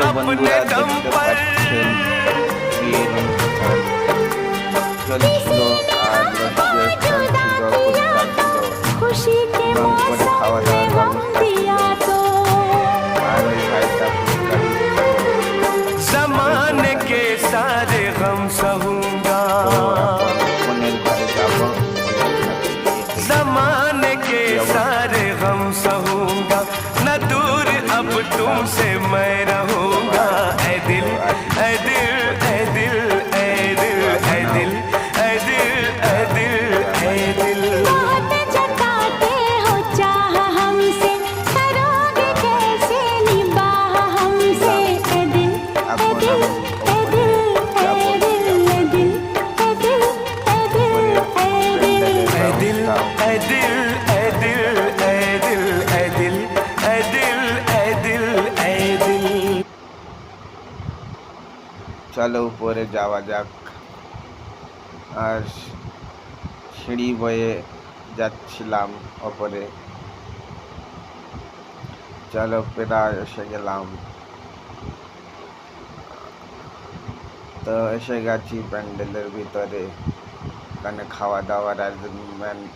তো বন্ধুরা দেখতে পাচ্ছেন বিয়ের অনুষ্ঠান চলছিল আর রসিকের স্থান ছিল, পরিষ্কার ছিল এবং করে খাওয়া দাওয়ার ব্যবস্থা ছিল আর ওই ভাইটা পুরস্কার ज़माने के सारे गम सहूंगा, বোনের ঘরে যাব, ज़माने के सारे गम सहूंगा, न दूर अब तुमसे मैं रहूंगा। ऐ दिल ऐ दिल ऐ दिल ऐ दिल ऐ दिल ऐ दिल ऐ दिल ऐ दिल। बहुत जताते हो चाह हमसे, करोगे कैसे निभाह हमसे। ऐ दिल ऐ दिल ऐ दिल ऐ दिल ऐ दिल ऐ दिल ऐ दिल ऐ दिल ऐ दिल ऐ दिल ऐ दिल ऐ दिल ऐ दिल ऐ दिल ऐ दिल। চলো উপরে যাওয়া যাক। আর সিঁড়ি বয়ে যাচ্ছিলাম ওপরে, চলো প্রায় এসে গেলাম। তো এসে গেছি প্যান্ডেলের ভিতরে, এখানে খাওয়া দাওয়ার অ্যারেঞ্জমেন্ট